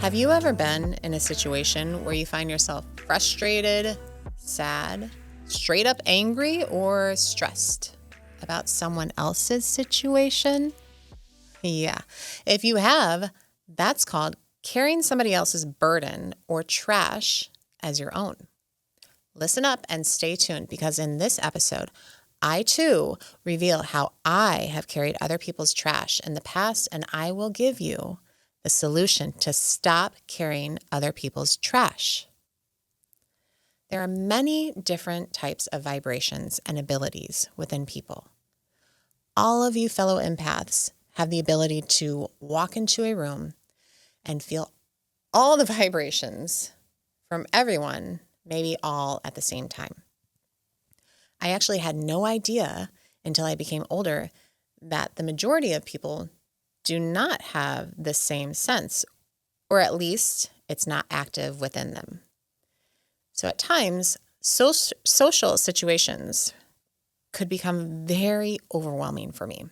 Have you ever been in a situation where you find yourself frustrated, sad, straight up angry, or stressed about someone else's situation? Yeah. If you have, that's called carrying somebody else's burden or trash as your own. Listen up and stay tuned because in this episode, I too reveal how I have carried other people's trash in the past, and I will give you the solution to stop carrying other people's trash. There are many different types of vibrations and abilities within people. All of you fellow empaths have the ability to walk into a room and feel all the vibrations from everyone, maybe all at the same time. I actually had no idea until I became older that the majority of people do not have the same sense, or at least it's not active within them. So at times, social situations could become very overwhelming for me,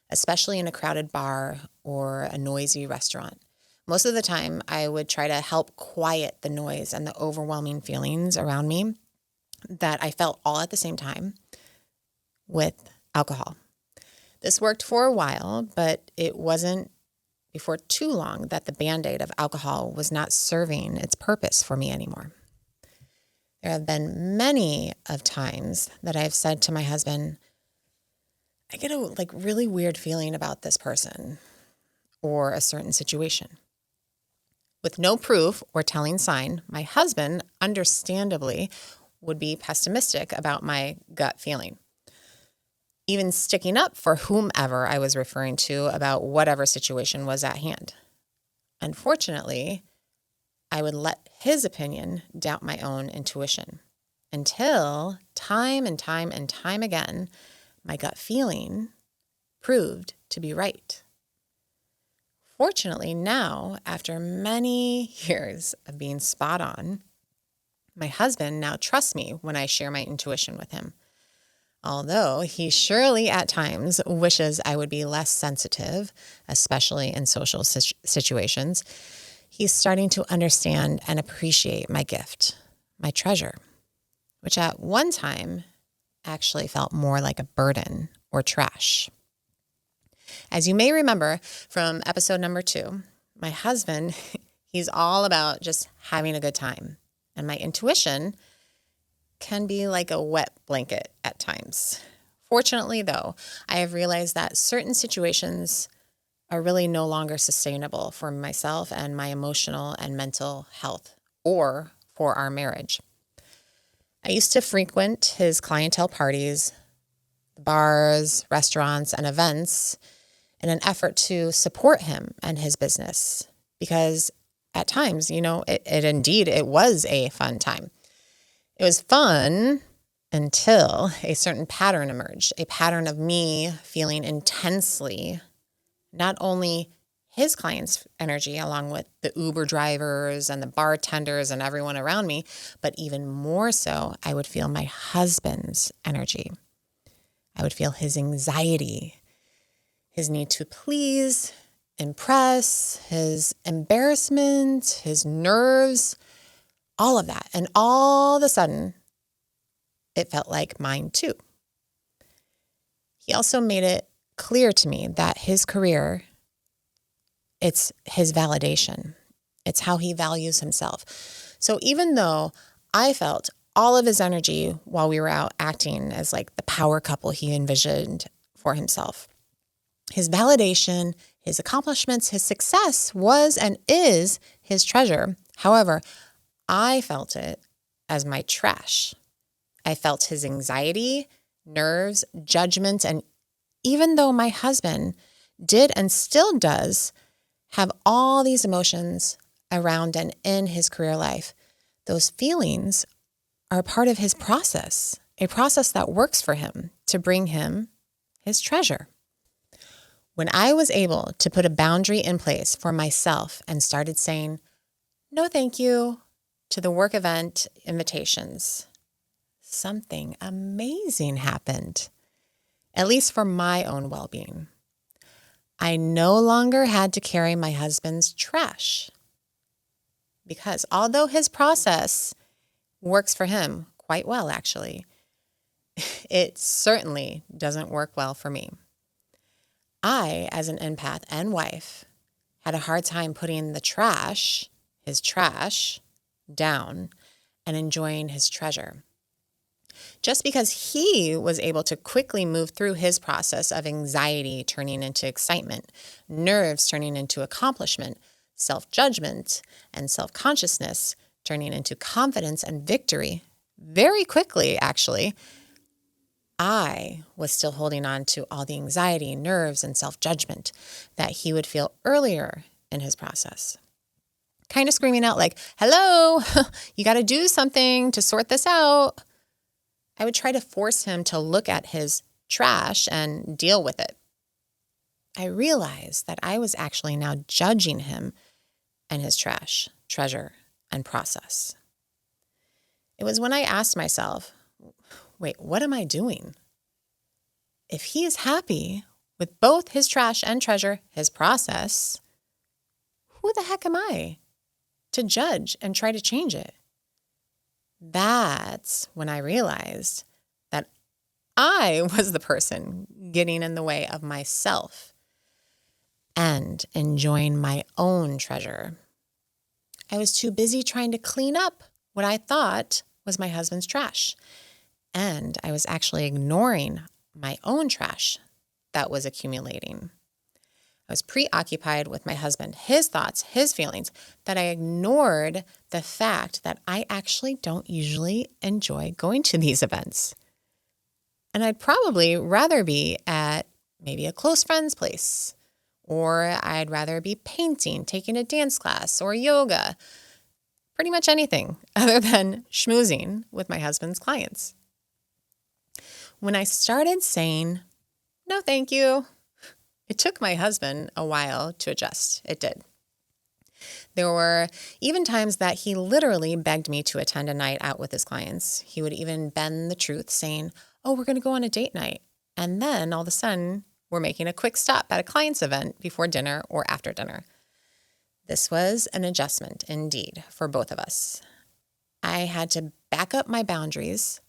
especially in a crowded bar or a noisy restaurant. Most of the time, I would try to help quiet the noise and the overwhelming feelings around me that I felt all at the same time with alcohol. This worked for a while, but it wasn't before too long that the Band-Aid of alcohol was not serving its purpose for me anymore. There have been many of times that I've said to my husband, I get a really weird feeling about this person or a certain situation. With no proof or telling sign, my husband understandably would be pessimistic about my gut feeling, even sticking up for whomever I was referring to about whatever situation was at hand. Unfortunately, I would let his opinion doubt my own intuition until time and time and time again, my gut feeling proved to be right. Fortunately, now, after many years of being spot on, my husband now trusts me when I share my intuition with him. Although he surely at times wishes I would be less sensitive, especially in social situations, he's starting to understand and appreciate my gift, my treasure, which at one time actually felt more like a burden or trash. As you may remember from episode number 2, my husband, he's all about just having a good time. And my intuition can be like a wet blanket at times. Fortunately, though, I have realized that certain situations are really no longer sustainable for myself and my emotional and mental health or for our marriage. I used to frequent his clientele parties, bars, restaurants, and events in an effort to support him and his business because at times, it was a fun time. It was fun until a certain pattern emerged, a pattern of me feeling intensely, not only his clients' energy along with the Uber drivers and the bartenders and everyone around me, but even more so, I would feel my husband's energy. I would feel his anxiety, his need to please, impress, his embarrassment, his nerves, all of that. And all of a sudden, it felt like mine too. He also made it clear to me that his career, it's his validation. It's how he values himself. So even though I felt all of his energy while we were out acting as like the power couple he envisioned for himself, his validation, his accomplishments, his success was and is his treasure. However, I felt it as my trash. I felt his anxiety, nerves, judgment, and even though my husband did and still does have all these emotions around and in his career life, those feelings are part of his process, a process that works for him to bring him his treasure. When I was able to put a boundary in place for myself and started saying, no, thank you, to the work event invitations, something amazing happened, at least for my own well-being. I no longer had to carry my husband's trash. because although his process works for him quite well, actually, it certainly doesn't work well for me. I, as an empath and wife, had a hard time putting his trash, down and enjoying his treasure. Just because he was able to quickly move through his process of anxiety turning into excitement, nerves turning into accomplishment, self-judgment and self-consciousness turning into confidence and victory very quickly, actually, I was still holding on to all the anxiety, nerves, and self-judgment that he would feel earlier in his process. Kind of screaming out like, hello, you got to do something to sort this out. I would try to force him to look at his trash and deal with it. I realized that I was actually now judging him and his trash, treasure, and process. It was when I asked myself, wait, what am I doing? If he is happy with both his trash and treasure, his process, who the heck am I to judge and try to change it? That's when I realized that I was the person getting in the way of myself and enjoying my own treasure. I was too busy trying to clean up what I thought was my husband's trash. And I was actually ignoring my own trash that was accumulating. I was preoccupied with my husband, his thoughts, his feelings, that I ignored the fact that I actually don't usually enjoy going to these events. And I'd probably rather be at maybe a close friend's place, or I'd rather be painting, taking a dance class, or yoga, pretty much anything other than schmoozing with my husband's clients. When I started saying, no, thank you, it took my husband a while to adjust. It did. There were even times that he literally begged me to attend a night out with his clients. He would even bend the truth saying, oh, we're going to go on a date night. And then all of a sudden, we're making a quick stop at a client's event before dinner or after dinner. This was an adjustment indeed for both of us. I had to back up my boundaries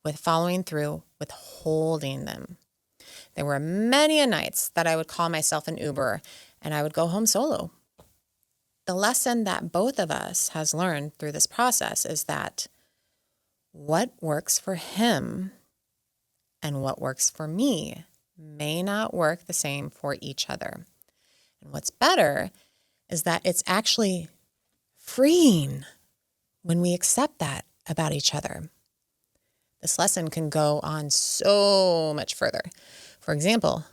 with following through with holding them. There were many a nights that I would call myself an Uber and I would go home solo. The lesson that both of us has learned through this process is that what works for him and what works for me may not work the same for each other. And what's better is that it's actually freeing when we accept that about each other. This lesson can go on so much further. For example,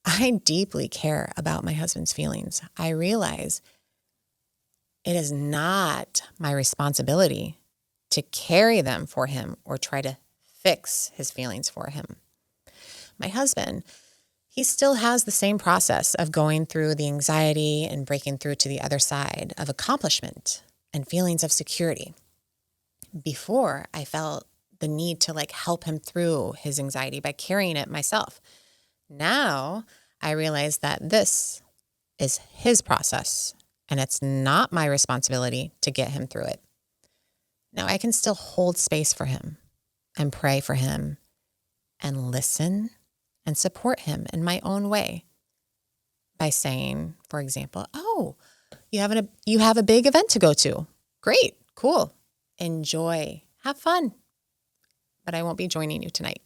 I deeply care about my husband's feelings. I realize it is not my responsibility to carry them for him or try to fix his feelings for him. My husband, he still has the same process of going through the anxiety and breaking through to the other side of accomplishment and feelings of security. Before, I felt the need to help him through his anxiety by carrying it myself. Now I realize that this is his process and it's not my responsibility to get him through it. Now I can still hold space for him and pray for him and listen and support him in my own way by saying, for example, oh, you have a big event to go to. Great, cool, enjoy, have fun. But I won't be joining you tonight.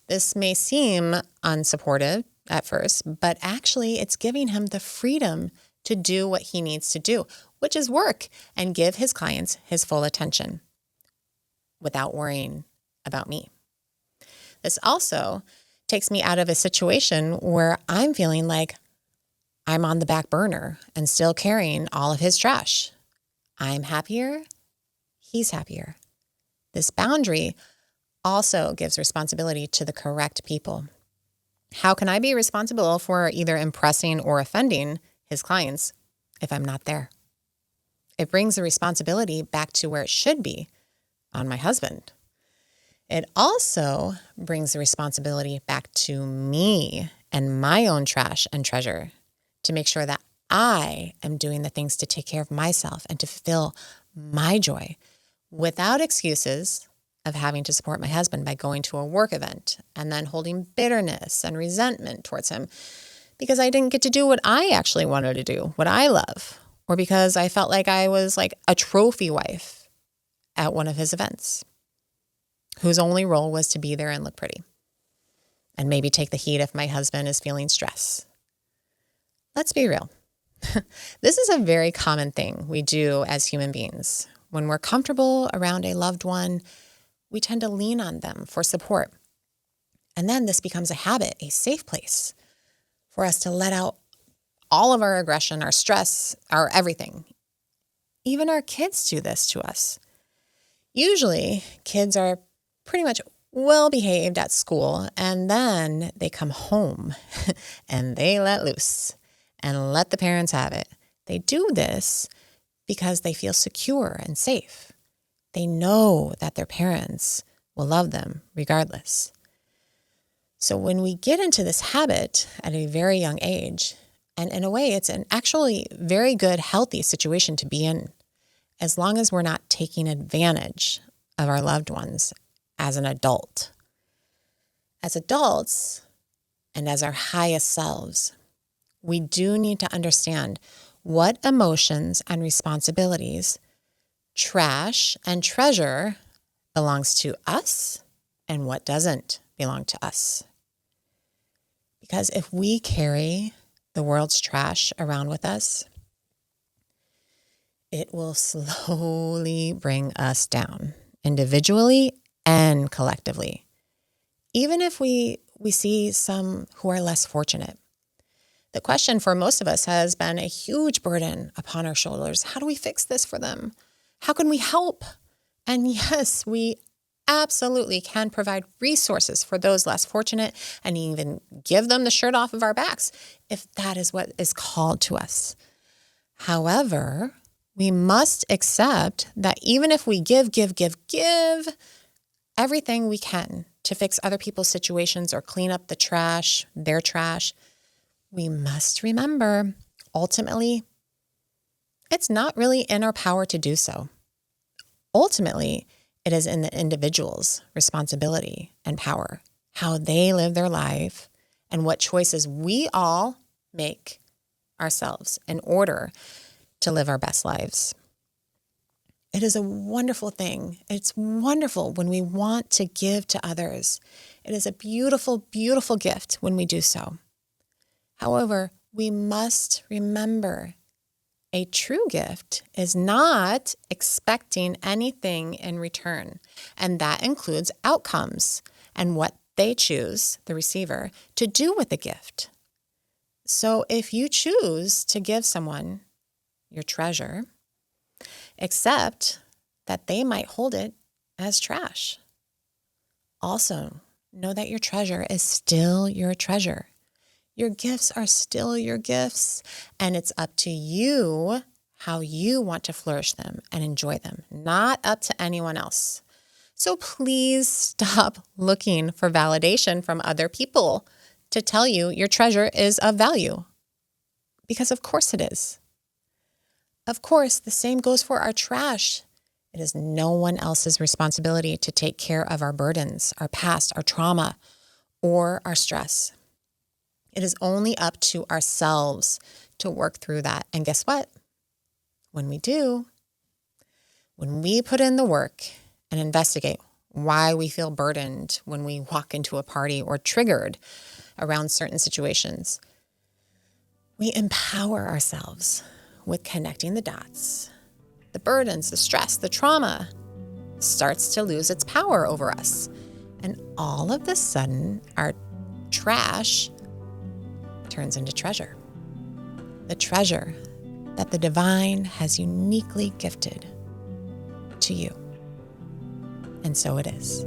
This may seem unsupportive at first, but actually it's giving him the freedom to do what he needs to do, which is work and give his clients his full attention without worrying about me. This also takes me out of a situation where I'm feeling like I'm on the back burner and still carrying all of his trash. I'm happier. He's happier. This boundary also gives responsibility to the correct people. How can I be responsible for either impressing or offending his clients if I'm not there? It brings the responsibility back to where it should be, on my husband. It also brings the responsibility back to me and my own trash and treasure to make sure that I am doing the things to take care of myself and to fulfill my joy without excuses of having to support my husband by going to a work event and then holding bitterness and resentment towards him because I didn't get to do what I actually wanted to do, what I love, or because I felt like I was like a trophy wife at one of his events, whose only role was to be there and look pretty and maybe take the heat if my husband is feeling stress. Let's be real. This is a very common thing we do as human beings. When we're comfortable around a loved one, we tend to lean on them for support. And then this becomes a habit, a safe place for us to let out all of our aggression, our stress, our everything. Even our kids do this to us. Usually, kids are pretty much well behaved at school, and then they come home and they let loose and let the parents have it. They do this because they feel secure and safe. They know that their parents will love them regardless. So when we get into this habit at a very young age, and in a way, it's an actually very good, healthy situation to be in, as long as we're not taking advantage of our loved ones as an adult. As adults, and as our highest selves, we do need to understand what emotions and responsibilities, trash and treasure belongs to us and what doesn't belong to us. Because if we carry the world's trash around with us, it will slowly bring us down, individually and collectively. Even if we see some who are less fortunate. The question for most of us has been a huge burden upon our shoulders. How do we fix this for them? How can we help? And yes, we absolutely can provide resources for those less fortunate and even give them the shirt off of our backs if that is what is called to us. However, we must accept that even if we give everything we can to fix other people's situations or clean up the trash, their trash, we must remember, ultimately, it's not really in our power to do so. Ultimately, it is in the individual's responsibility and power, how they live their life and what choices we all make ourselves in order to live our best lives. It is a wonderful thing. It's wonderful when we want to give to others. It is a beautiful, beautiful gift when we do so. However, we must remember a true gift is not expecting anything in return, and that includes outcomes and what they choose, the receiver, to do with the gift. So if you choose to give someone your treasure, accept that they might hold it as trash. Also, know that your treasure is still your treasure. Your gifts are still your gifts, and it's up to you how you want to flourish them and enjoy them, not up to anyone else. So please stop looking for validation from other people to tell you your treasure is of value, because of course it is. Of course, the same goes for our trash. It is no one else's responsibility to take care of our burdens, our past, our trauma, or our stress. It is only up to ourselves to work through that. And guess what? When we do, when we put in the work and investigate why we feel burdened when we walk into a party or triggered around certain situations, we empower ourselves with connecting the dots. The burdens, the stress, the trauma starts to lose its power over us. And all of a sudden, our trash turns into treasure. The treasure that the divine has uniquely gifted to you. And so it is.